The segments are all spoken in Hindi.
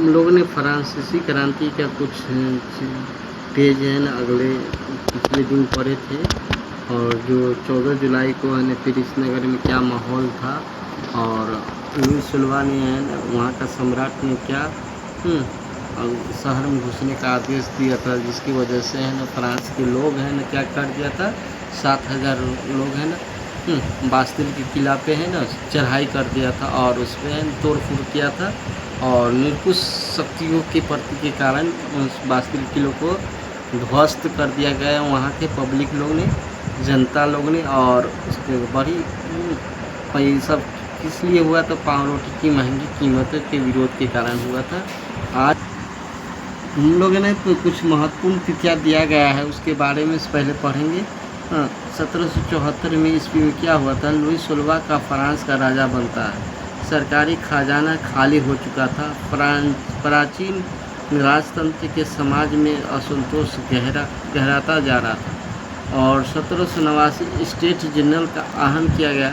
हम लोगों ने फ्रांसीसी क्रांति का कुछ पेज है ना अगले पिछले दिन पढ़े थे, और जो 14 जुलाई को है ना पेरिस नगर में क्या माहौल था, और लुई सोलवा ने है ना वहाँ का सम्राट ने क्या शहर में घुसने का आदेश दिया था, जिसकी वजह से है ना फ्रांस के लोग हैं ना क्या कर दिया था, 7,000 लोग हैं ना बास्तिल के किला पे है ना चढ़ाई कर दिया था, और उस पर तोड़ फोड़ किया था, और निरंकुश शक्तियों के प्रति के कारण उस बास्तिल किले को ध्वस्त कर दिया गया वहाँ के पब्लिक लोग ने, जनता लोग ने। और उसके बड़ी ये सब किस लिए हुआ था, पाव रोटी की महंगी कीमतों के विरोध के कारण हुआ था। आज हम लोगों ने तो कुछ महत्वपूर्ण तिथियाँ दिया गया है, उसके बारे में पहले पढ़ेंगे। 1774 में ईस्वी में क्या हुआ था, लुई सोलवा का फ्रांस का राजा बनता है। सरकारी खजाना खाली हो चुका था। प्राचीन राजतंत्र के समाज में असंतोष गहराता जा रहा था, और 1789 स्टेट जनरल का आहन किया गया।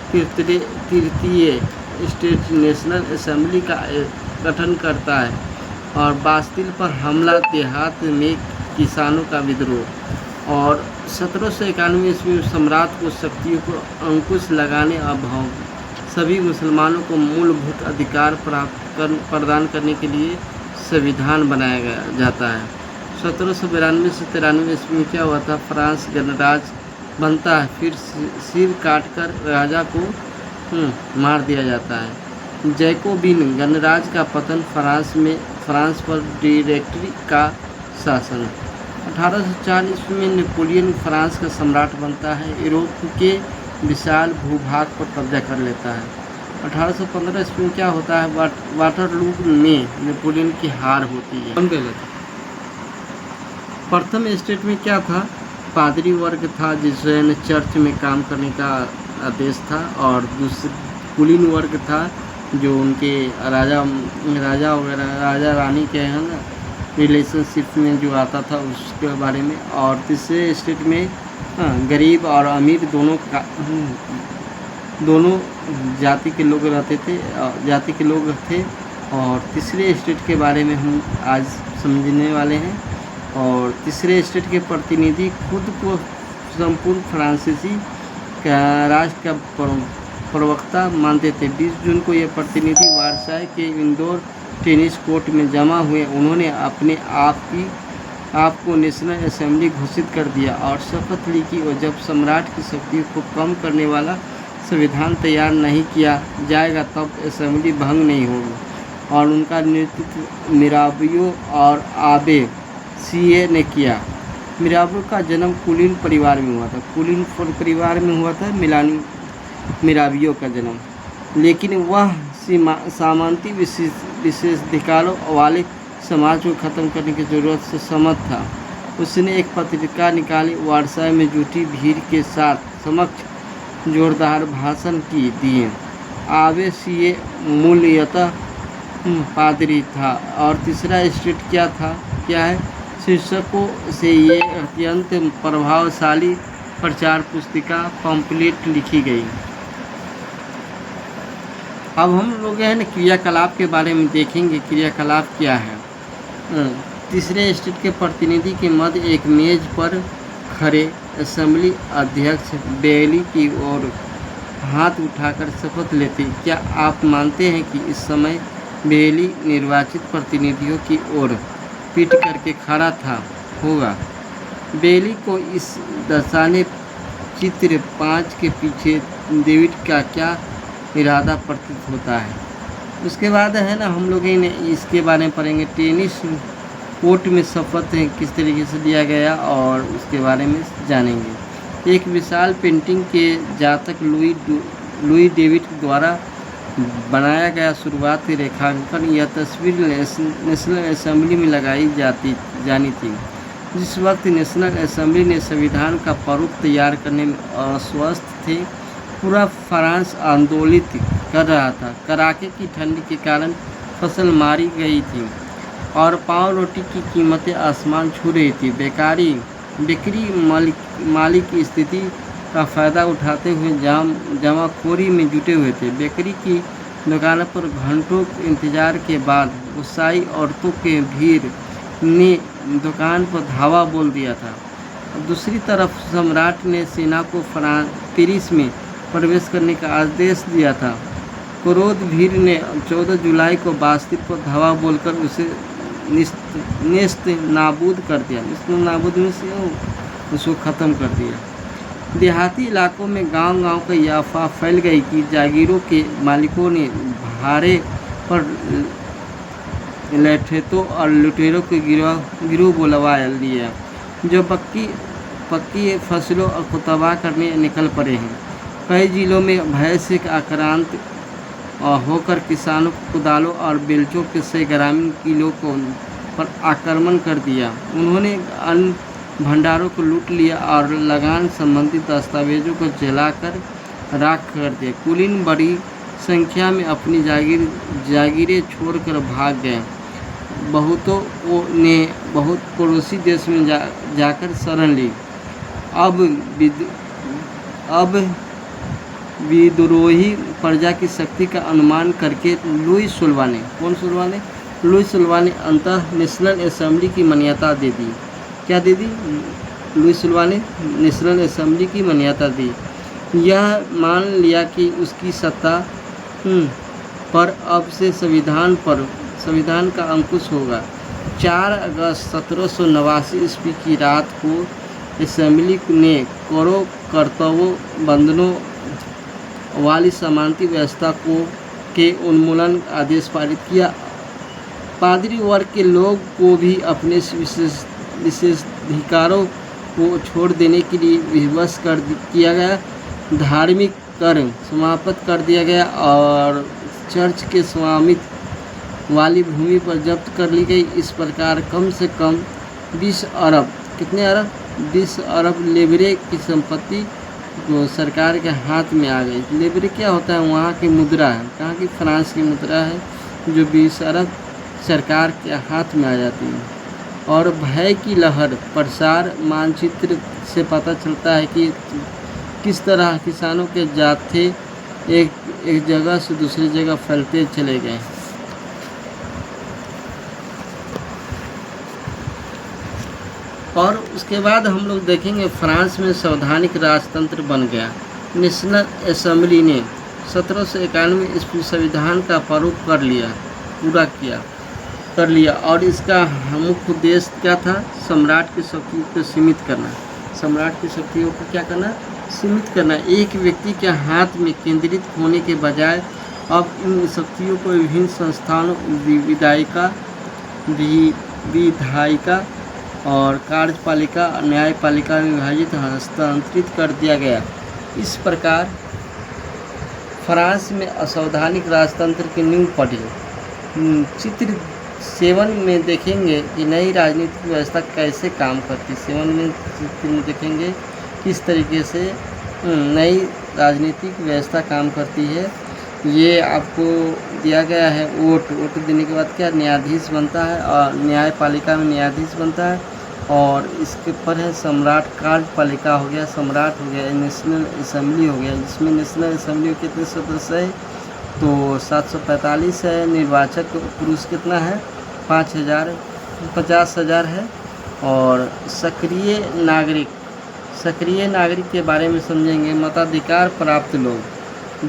तृतीय स्टेट नेशनल असेंबली का गठन करता है, और बास्तिल पर हमला, देहात में किसानों का विद्रोह। और 1791 ईस्वी में सम्राट को शक्तियों को अंकुश लगाने और सभी मुसलमानों को मूलभूत अधिकार प्रदान करने के लिए संविधान बनाया जाता है। 1792 से 93 ईस्वी में क्या हुआ था, फ्रांस गणराज्य बनता है, फिर सिर काटकर राजा को मार दिया जाता है। जैकोबिन गणराज्य का पतन, फ्रांस पर डायरेक्टरी का शासन। 1804 ईस्वी में नेपोलियन फ्रांस का सम्राट बनता है, यूरोप के विशाल भूभाग पर कब्जा कर लेता है। 1815 ईस्वी में क्या होता है, वाटरलू में नेपोलियन की हार होती है। प्रथम स्टेट में क्या था, पादरी वर्ग था जिसे चर्च में काम करने का आदेश था, और दूसरे कुलीन वर्ग था जो उनके राजा वगैरह राजा रानी के हैं ना रिलेशनशिप में जो आता था उसके बारे में। और तीसरे स्टेट में गरीब और अमीर दोनों जाति के लोग थे। और तीसरे स्टेट के बारे में हम आज समझने वाले हैं। और तीसरे स्टेट के प्रतिनिधि खुद को संपूर्ण फ्रांसीसी राष्ट्र का प्रवक्ता मानते थे। 20 जून को ये प्रतिनिधि वारसाई के इंडोर टेनिस कोर्ट में जमा हुए। उन्होंने अपने आप को नेशनल असेंबली घोषित कर दिया और शपथ ली कि जब सम्राट की शक्ति को कम करने वाला संविधान तैयार नहीं किया जाएगा तब असेंबली भंग नहीं होगी। और उनका नेतृत्व मिराबियो और आबे सीए ने किया। मिराबियो का जन्म कुलीन परिवार में हुआ था। कुलीन परिवार में हुआ था मिराबियो का जन्म, लेकिन वह सामंती विशेषाधिकारों वाले समाज को ख़त्म करने की ज़रूरत से सहमत था। उसने एक पत्रिका निकाली, वारसाई में जुटी भीड़ के समक्ष जोरदार भाषण दिए। आबे सीए मूलतः पादरी था। और तीसरा स्टेट क्या है, शीर्षकों से ये अत्यंत प्रभावशाली प्रचार पुस्तिका पम्पलेट लिखी गई। अब हम लोग हैं ना क्रियाकलाप के बारे में देखेंगे। क्रियाकलाप क्या है, तीसरे स्टेट के प्रतिनिधि के मध्य एक मेज पर खड़े असेंबली अध्यक्ष बेली की ओर हाथ उठाकर शपथ लेते। क्या आप मानते हैं कि इस समय बेली निर्वाचित प्रतिनिधियों की ओर पीठ करके खड़ा होगा? बेली को इस दर्शाने चित्र 5 के पीछे डेविड का क्या इरादा प्रतीत होता है। उसके बाद है ना हम लोग ने इसके बारे में पढ़ेंगे। टेनिस कोर्ट में शपथ किस तरीके से दिया गया और उसके बारे में जानेंगे। एक विशाल पेंटिंग के जातक लुई डेविड द्वारा बनाया गया शुरुआती रेखांकन, यह तस्वीर नेशनल असेंबली में लगाई जानी थी। जिस वक्त नेशनल असेंबली ने संविधान का प्रारूप तैयार करने में अस्वस्थ थे, पूरा फ्रांस आंदोलित कर रहा था। कड़ाके की ठंड के कारण फसल मारी गई थी और पाव रोटी की कीमतें आसमान छू रही थी। बेकरी मालिक की स्थिति का फ़ायदा उठाते हुए जमाखोरी में जुटे हुए थे। बेकरी की दुकानों पर घंटों इंतजार के बाद उत्साही औरतों के भीड़ ने दुकान पर धावा बोल दिया था। दूसरी तरफ सम्राट ने सेना को पेरिस में प्रवेश करने का आदेश दिया था। क्रोध भीड़ ने 14 जुलाई को बास्तिल पर धावा बोलकर उसे नेस्त नाबूद कर दिया। नाबूद में से उसको ख़त्म कर दिया। देहाती इलाकों में गांव-गांव का यह अफवाह फैल गई कि जागीरों के मालिकों ने भाड़े पर लठैतों और लुटेरों के गिरोह बुलवा लिए, जो पक्की फसलों को तबाह करने निकल पड़े हैं। कई जिलों में भय से आक्रांत होकर किसानों को कुदालों और बेलचों से ग्रामीण किलों पर आक्रमण कर दिया। उन्होंने अन्न भंडारों को लूट लिया और लगान संबंधी दस्तावेजों को जलाकर राख कर दिया। कुलीन बड़ी संख्या में अपनी जागीरें छोड़कर भाग गए। बहुतों ने पड़ोसी देश में जाकर शरण ली। अब विद्रोही प्रजा की शक्ति का अनुमान करके लुई सोलवा ने अंततः नेशनल असेंबली की मान्यता दे दी। क्या दे दी? लुई सोलवा ने नेशनल असेंबली की मान्यता दी। यह मान लिया कि उसकी सत्ता पर अब से संविधान का अंकुश होगा। 4 अगस्त 1789 ईस्वी की रात को असेंबली ने करों कर्तव्यों बंधनों वाली समानता व्यवस्था के उन्मूलन आदेश पारित किया। पादरी वर्ग के लोग को भी अपने विशेषाधिकारों को छोड़ देने के लिए विवश किया गया। धार्मिक कर समाप्त कर दिया गया और चर्च के स्वामित्व वाली भूमि पर जब्त कर ली गई। इस प्रकार कम से कम 20 अरब 20 अरब लेबरे की संपत्ति सरकार के हाथ में आ गई। लेबरे क्या होता है? वहाँ की मुद्रा है। कहाँ की? फ्रांस की मुद्रा है, जो 20 अरब सरकार के हाथ में आ जाती है। और भय की लहर प्रसार मानचित्र से पता चलता है कि किस तरह किसानों के जाथे एक जगह से दूसरी जगह फैलते चले गए। और उसके बाद हम लोग देखेंगे फ्रांस में संवैधानिक राजतंत्र बन गया। नेशनल असेंबली ने 1791 ईस्वी संविधान का प्रारूप कर लिया और इसका मुख्य उद्देश्य क्या था? सम्राट की शक्तियों को सीमित करना। सम्राट की शक्तियों को क्या करना? सीमित करना। एक व्यक्ति के हाथ में केंद्रित होने के बजाय अब इन शक्तियों को विभिन्न संस्थानों विधायिका और कार्यपालिका और न्यायपालिका में विभाजित हस्तांतरित कर दिया गया। इस प्रकार फ्रांस में असंवैधानिक राजतंत्र की नींव पड़ी। चित्र 7 में देखेंगे कि नई राजनीतिक व्यवस्था कैसे काम करती है। 7 में देखेंगे किस तरीके से नई राजनीतिक व्यवस्था काम करती है। ये आपको दिया गया है। वोट देने के बाद क्या न्यायाधीश बनता है और न्यायपालिका में न्यायाधीश बनता है। और इसके ऊपर है सम्राट, कार्यपालिका हो गया, सम्राट हो गया, नेशनल असेंबली हो गया, जिसमें नेशनल असेंबली में कितने सदस्य है? तो 745 है। निर्वाचक पुरुष कितना है? 50,000 है। और सक्रिय नागरिक के बारे में समझेंगे। मताधिकार प्राप्त लोग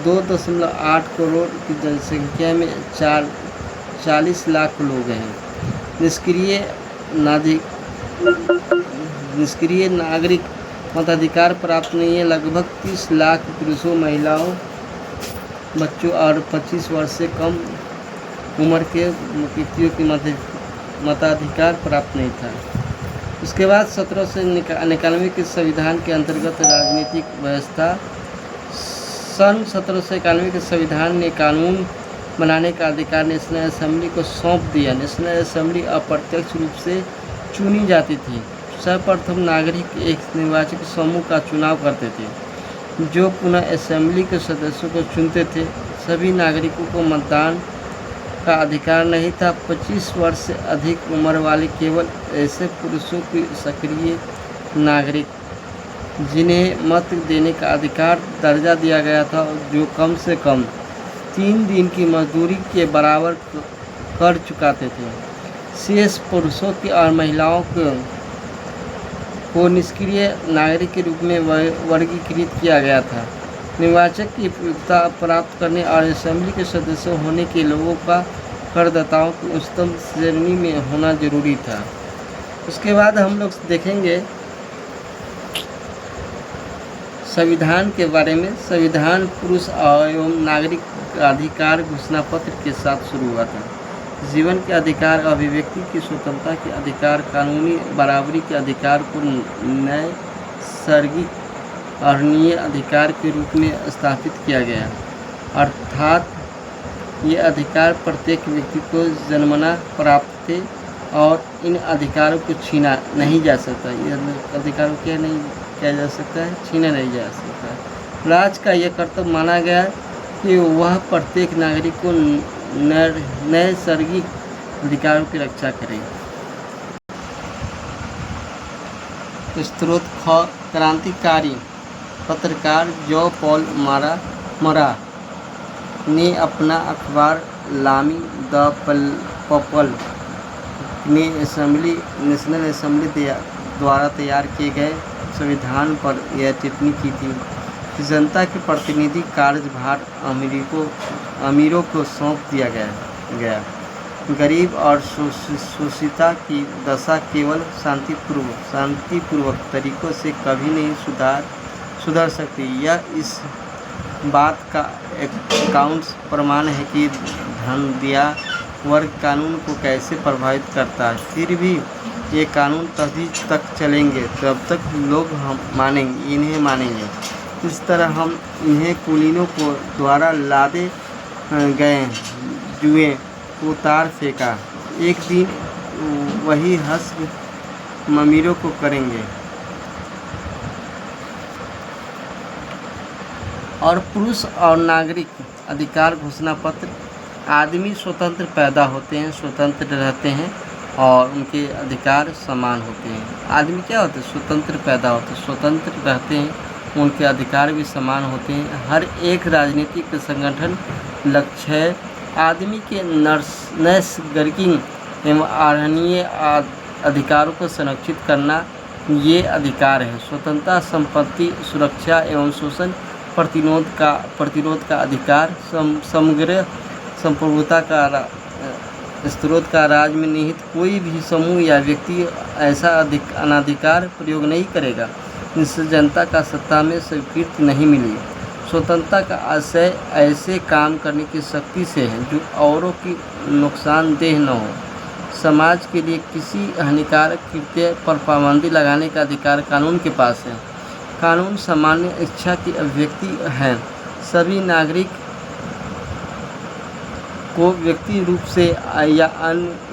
2.8 करोड़ की जनसंख्या में 40 लाख लोग हैं। निष्क्रिय नागरिक मताधिकार प्राप्त नहीं है। लगभग 30 लाख पुरुषों, महिलाओं, बच्चों और 25 वर्ष से कम उम्र के व्यक्तियों की मताधिकार प्राप्त नहीं था। उसके बाद 1791 के संविधान के अंतर्गत राजनीतिक व्यवस्था। सन 1791 के संविधान ने कानून बनाने का अधिकार नेशनल असेंबली को सौंप दिया। नेशनल असेंबली अप्रत्यक्ष रूप से चुनी जाती थी। सर्वप्रथम नागरिक एक निर्वाचक समूह का चुनाव करते थे, जो पुनः असेंबली के सदस्यों को चुनते थे। सभी नागरिकों को मतदान का अधिकार नहीं था। 25 वर्ष से अधिक उम्र वाले केवल ऐसे पुरुषों की सक्रिय नागरिक, जिन्हें मत देने का अधिकार दर्जा दिया गया था, जो कम से कम 3 दिन की मजदूरी के बराबर कर चुकाते थे। शेष पुरुषों की और महिलाओं को निष्क्रिय नागरिक के रूप में वर्गीकृत किया गया था। निर्वाचक की उपयुक्तता प्राप्त करने और असेंबली के सदस्य होने के लोगों का करदाताओं की उच्चतम श्रेणी में होना जरूरी था। उसके बाद हम लोग देखेंगे संविधान के बारे में। संविधान पुरुष एवं नागरिक अधिकार घोषणा पत्र के साथ शुरू हुआ था। जीवन के अधिकार, अभिव्यक्ति की स्वतंत्रता के अधिकार, कानूनी बराबरी के अधिकार को नैसर्गिक अर्हनीय अधिकार के रूप में स्थापित किया गया, अर्थात ये अधिकार प्रत्येक व्यक्ति को जन्मना प्राप्त थे और इन अधिकारों को छीना नहीं जा सकता। ये अधिकारों को नहीं किया जा सकता है, छीना नहीं जा सकता है। राज्य का यह कर्तव्य माना गया कि वह प्रत्येक नागरिक को नैसर्गिक अधिकारों की रक्षा करे। स्रोत ख क्रांतिकारी पत्रकार जो पॉल मरा ने अपना अखबार लामी द पीपल नेशनल असेंबली द्वारा तैयार किए गए संविधान पर यह टिप्पणी की थी कि जनता के प्रतिनिधि कार्यभार अमीरों को सौंप दिया गया। गरीब और शोषिता की दशा केवल शांतिपूर्वक तरीकों से कभी नहीं सुधर सकती। यह इस बात का अकाउंट्स प्रमाण है कि धनदिया वर्ग कानून को कैसे प्रभावित करता है। फिर भी ये कानून तभी तक चलेंगे तब तक लोग इन्हें मानेंगे। इस तरह हम इन्हें कुलीनों को द्वारा लादे गए जुए को तार फेंका। एक दिन वही हंस अमीरों को करेंगे। और पुरुष और नागरिक अधिकार घोषणा पत्र। आदमी स्वतंत्र पैदा होते हैं, स्वतंत्र रहते हैं और उनके अधिकार समान होते हैं। आदमी क्या होते हैं? स्वतंत्र पैदा होते हैं, स्वतंत्र रहते हैं, उनके अधिकार भी समान होते हैं। हर एक राजनीतिक संगठन लक्ष्य है आदमी के नैसर्गिक एवं अर्हनीय अधिकारों को संरक्षित करना। ये अधिकार है स्वतंत्रता, संपत्ति सुरक्षा एवं शोषण प्रतिरोध का अधिकार, समग्र संप्रभुता का स्रोत का राज्य में निहित कोई भी समूह या व्यक्ति ऐसा अनाधिकार प्रयोग नहीं करेगा जिससे जनता का सत्ता में स्वीकृति नहीं मिली। स्वतंत्रता का आशय ऐसे काम करने की शक्ति से है जो औरों की नुकसानदेह न हो। समाज के लिए किसी हानिकारक कृत्य पर पाबंदी लगाने का अधिकार कानून के पास है। कानून सामान्य इच्छा की अभिव्यक्ति है। सभी नागरिक को व्यक्ति रूप से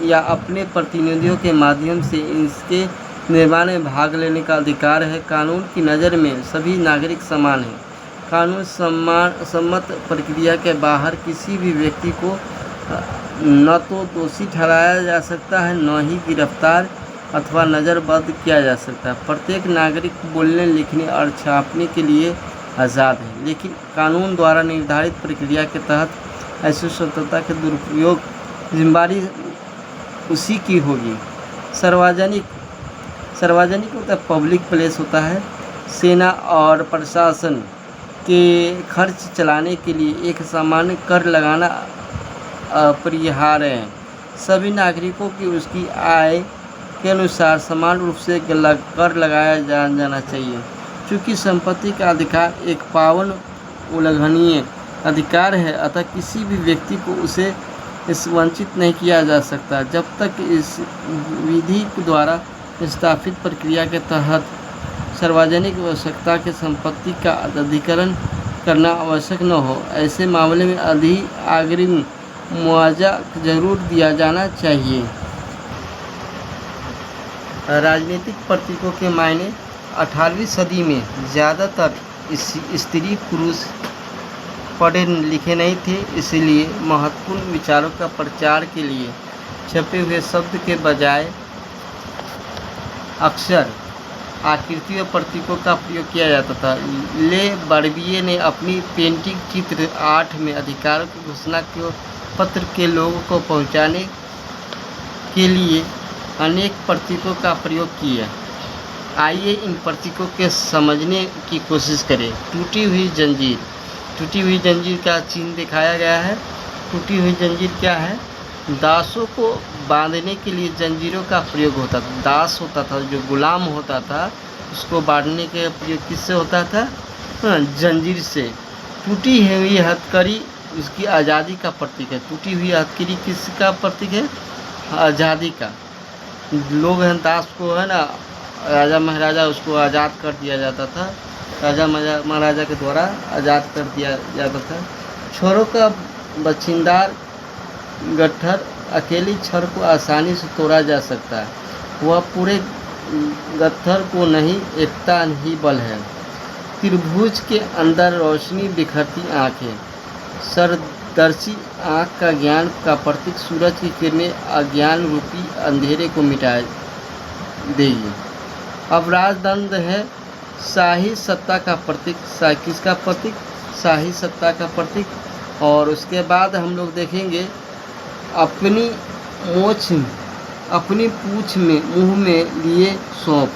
या अपने प्रतिनिधियों के माध्यम से इसके निर्माण में भाग लेने का अधिकार है। कानून की नज़र में सभी नागरिक समान हैं। कानून सम्मत प्रक्रिया के बाहर किसी भी व्यक्ति को न तो दोषी ठहराया जा सकता है, न ही गिरफ्तार अथवा नज़रबंद किया जा सकता है। प्रत्येक नागरिक बोलने, लिखने और छापने के लिए आज़ाद है, लेकिन कानून द्वारा निर्धारित प्रक्रिया के तहत ऐसी स्वतंत्रता के दुरुपयोग जिम्मेदारी उसी की होगी। सार्वजनिक होता है, पब्लिक प्लेस होता है। सेना और प्रशासन के खर्च चलाने के लिए एक सामान्य कर लगाना अपरिहार्य है। सभी नागरिकों की उसकी आय के अनुसार समान रूप से कर लगाया जाना चाहिए। चूँकि संपत्ति का अधिकार एक पावन उल्लंघनीय अधिकार है, अतः किसी भी व्यक्ति को उसे वंचित नहीं किया जा सकता जब तक इस विधि द्वारा स्थापित प्रक्रिया के तहत सार्वजनिक आवश्यकता के संपत्ति का अधिग्रहण करना आवश्यक न हो। ऐसे मामले में अग्रिम मुआवजा जरूर दिया जाना चाहिए। राजनीतिक प्रतीकों के मायने। 18वीं सदी में ज़्यादातर स्त्री पुरुष पढ़े लिखे नहीं थे, इसलिए महत्वपूर्ण विचारों का प्रचार के लिए छपे हुए शब्द के बजाय अक्सर आकृति व प्रतीकों का प्रयोग किया जाता था। ले बर्बिए ने अपनी पेंटिंग चित्र 8 में अधिकारों की घोषणा के पत्र के लोगों को पहुंचाने के लिए अनेक प्रतीकों का प्रयोग किया। आइए इन प्रतीकों के समझने की कोशिश करें। टूटी हुई जंजीर, टूटी हुई जंजीर का चिन्ह दिखाया गया है। टूटी हुई जंजीर क्या है? दासों को बांधने के लिए जंजीरों का प्रयोग होता था। दास होता था, जो गुलाम होता था, उसको बांधने के प्रयोग किससे होता था? जंजीर से। टूटी हुई हथकड़ी उसकी आज़ादी का प्रतीक है। टूटी हुई हथकड़ी किसका प्रतीक है? आज़ादी का। लोग हैं दास को, है ना, राजा महाराजा, उसको आज़ाद कर दिया जाता था। राजा महाराजा के द्वारा आज़ाद कर दिया जाता था। छोरों का बछिंदार गट्ठर अकेली छड़ को आसानी से तोड़ा जा सकता है, वह पूरे गट्ठर को नहीं, एकता ही बल है। त्रिभुज के अंदर रोशनी बिखरती आँखें, सरदर्शी आँख का ज्ञान का प्रतीक। सूरज की किरणें अज्ञान रूपी अंधेरे को मिटा देगी। अब राजदंड है शाही सत्ता का प्रतीक। किसका प्रतीक? शाही सत्ता का प्रतीक। और उसके बाद हम लोग देखेंगे अपनी मोछ, अपनी पूँछ में मुँह में लिए सौंप।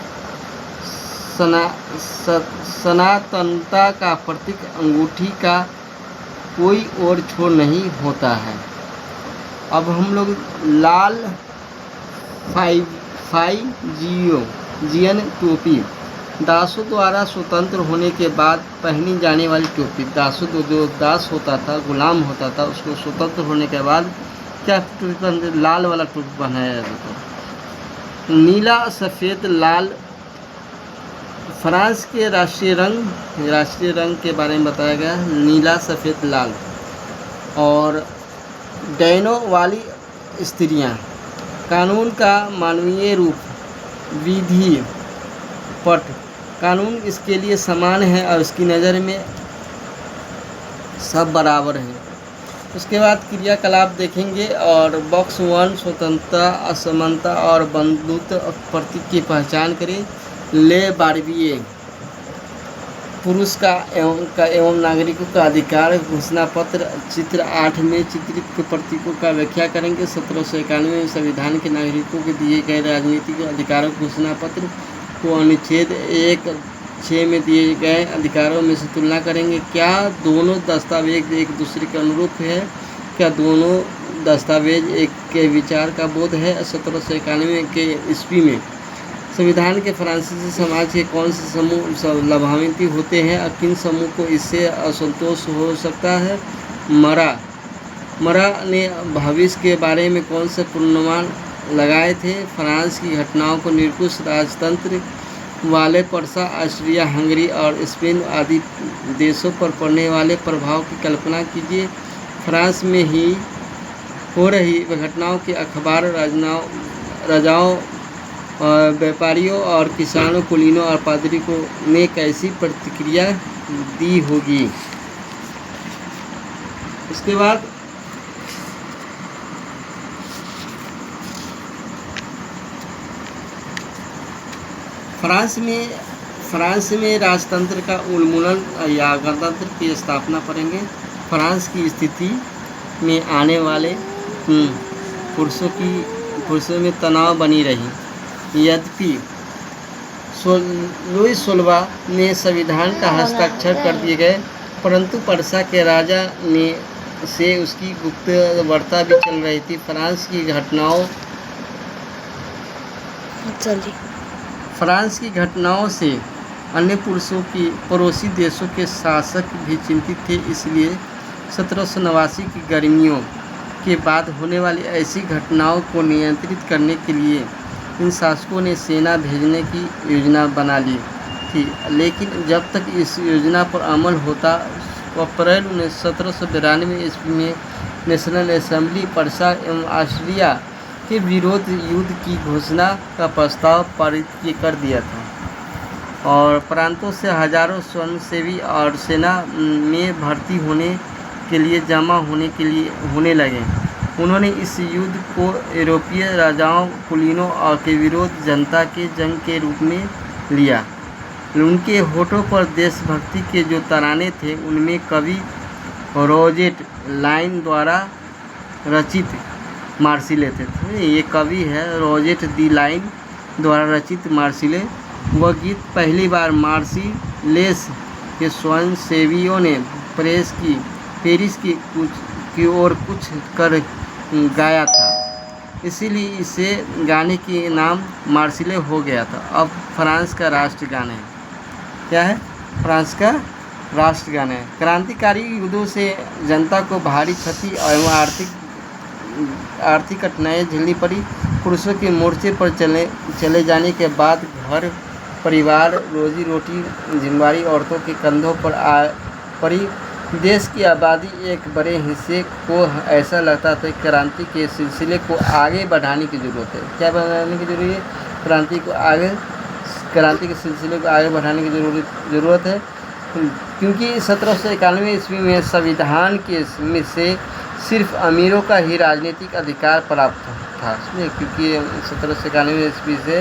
सनातनता का प्रतीक। अंगूठी का कोई और छोर नहीं होता है। अब हम लोग लाल फाइजियन टोपी, दासों द्वारा स्वतंत्र होने के बाद पहनी जाने वाली टोपी। दासों जो दास होता था, गुलाम होता था, उसको स्वतंत्र होने के बाद क्या टोपी पहनते? लाल वाला टोपी पहनाया जाता था। नीला, सफ़ेद, लाल फ्रांस के राष्ट्रीय रंग के बारे में बताया गया है। नीला, सफ़ेद, लाल। और डैनों वाली स्त्रियां, कानून का मानवीय रूप, विधि पट। कानून इसके लिए समान है और इसकी नज़र में सब बराबर हैं। उसके बाद क्रियाकलाप देखेंगे। और बॉक्स 1 स्वतंत्रता, असमानता और बंधुत्व प्रतीक की पहचान करें। ले बार्बिए पुरुष का एवं नागरिकों का अधिकार घोषणा पत्र चित्र 8 में चित्रित प्रतीकों का व्याख्या करेंगे। 1791 में संविधान के नागरिकों के दिए गए राजनीतिक अधिकारों घोषणा पत्र को अनुच्छेद 1(6) में दिए गए अधिकारों में से तुलना करेंगे। क्या दोनों दस्तावेज एक दूसरे के अनुरूप है? क्या दोनों दस्तावेज एक के विचार का बोध है? 1791 के ईस्वी में संविधान के फ्रांसीसी समाज के कौन से समूह लाभान्वित होते हैं और किन समूह को इससे असंतोष हो सकता है? मरा ने भविष्य के बारे में कौन से पूर्वानुमान लगाए थे? फ्रांस की घटनाओं को निरंकुश राजतंत्र वाले पर्सा, ऑस्ट्रिया, हंगरी और स्पेन आदि देशों पर पड़ने वाले प्रभाव की कल्पना कीजिए। फ्रांस में ही हो रही घटनाओं के अखबार राजाओं, व्यापारियों और किसानों, कुलीनों और पादरी को ने कैसी प्रतिक्रिया दी होगी? उसके बाद फ्रांस में राजतंत्र का उन्मूलन या गणतंत्र की स्थापना करेंगे। फ्रांस की स्थिति में आने वाले पुरुषों में तनाव बनी रही। यद्यपि लुई 16 ने संविधान का हस्ताक्षर कर दिए गए, परंतु पर्सा के राजा से उसकी गुप्त वार्ता भी चल रही थी। फ्रांस की घटनाओं से अन्य पड़ोसी देशों के शासक भी चिंतित थे। इसलिए 1789 की गर्मियों के बाद होने वाली ऐसी घटनाओं को नियंत्रित करने के लिए इन शासकों ने सेना भेजने की योजना बना ली थी। लेकिन जब तक इस योजना पर अमल होता, अप्रैल 1792 ईस्वी में नेशनल असेंबली पर्सा एवं ऑस्ट्रिया के विरोध युद्ध की घोषणा का प्रस्ताव पारित कर दिया था। और प्रांतों से हजारों स्वयंसेवी और सेना में भर्ती होने के लिए जमा होने लगे। उन्होंने इस युद्ध को यूरोपीय राजाओं, कुलीनों और के विरुद्ध जनता के जंग के रूप में लिया। उनके होठों पर देशभक्ति के जो तराने थे उनमें कवि रोजेट लाइन द्वारा रचित मार्सिले थे। ये कवि है रोजेट दी लाइन द्वारा रचित मार्सिले। वह गीत पहली बार मार्सिलेस के स्वयंसेवियों ने पेरिस की ओर कुछ कर गाया था, इसीलिए इसे गाने के नाम मार्सिले हो गया था। अब फ्रांस का राष्ट्रगान है। क्या है? फ्रांस का राष्ट्रगान है। क्रांतिकारी युद्धों से जनता को भारी क्षति एवं आर्थिक कठिनाइयाँ झेलनी पड़ी। पुरुषों के मोर्चे पर चले जाने के बाद घर परिवार रोजी रोटी जिम्मेदारी औरतों के कंधों पर पड़ी। देश की आबादी एक बड़े हिस्से को ऐसा लगता था कि क्रांति के सिलसिले को आगे बढ़ाने की ज़रूरत है। क्या बढ़ाने की ज़रूरत है? क्रांति के सिलसिले को आगे बढ़ाने की ज़रूरत है, क्योंकि 1791 ईस्वी में संविधान में से सिर्फ अमीरों का ही राजनीतिक अधिकार प्राप्त था। क्योंकि 1791 ईस्वी से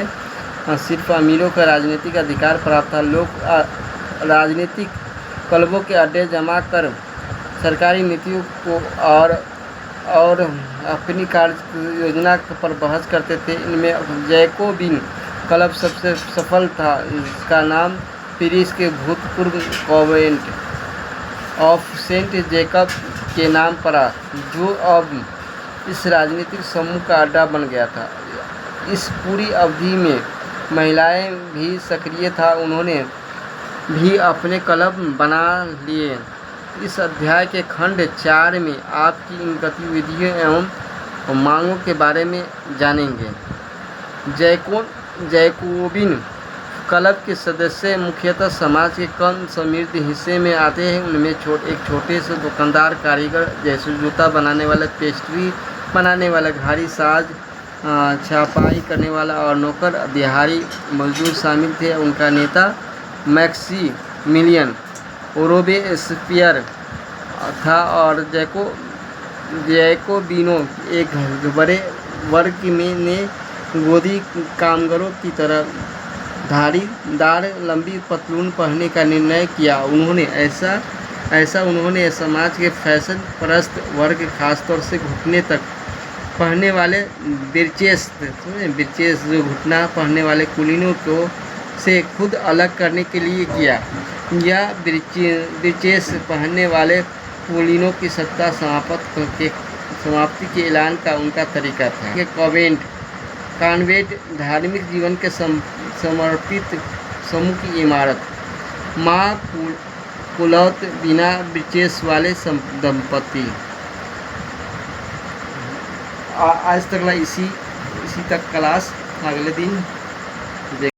सिर्फ अमीरों का राजनीतिक अधिकार प्राप्त था। लोग राजनीतिक क्लबों के अड्डे जमा कर सरकारी नीतियों को और अपनी कार्य योजना पर बहस करते थे। इनमें जैकोबिन क्लब सबसे सफल था। इसका नाम पेरिस के भूतपूर्व कॉन्वेंट ऑफ सेंट जेकब के नाम पड़ा, जो अब इस राजनीतिक समूह का अड्डा बन गया था। इस पूरी अवधि में महिलाएं भी सक्रिय था, उन्होंने भी अपने क्लब बना लिए। इस अध्याय के खंड 4 में आपकी इन गतिविधियों एवं मांगों के बारे में जानेंगे। जैकोबिन क्लब के सदस्य मुख्यतः समाज के कम समृद्ध हिस्से में आते हैं। उनमें एक छोटे से दुकानदार, कारीगर जैसे जूता बनाने वाला, पेस्ट्री बनाने वाला, घारी साज, छपाई करने वाला और नौकर दिहाड़ी मजदूर शामिल थे। उनका नेता मैक्सिमिलियन रोबेस्पियर था और जैकोबिनो एक बड़े वर्ग ने गोदी कामगारों की तरह धारीदार लंबी पतलून पहनने का निर्णय किया। उन्होंने समाज के फैशन परस्त वर्ग, खासतौर से घुटने तक पहनने वाले ब्रीचेस जो घुटना पहनने वाले कुलीनों को से खुद अलग करने के लिए किया। यह ब्रीचेस पहनने वाले कुलीनों की सत्ता समाप्ति के ऐलान का उनका तरीका था। कॉन्वेंट धार्मिक जीवन के समर्पित समूह की इमारत। माँ पुलौत बिना ब्रीचेस वाले दंपति। आज तक इसी तक क्लास, अगले दिन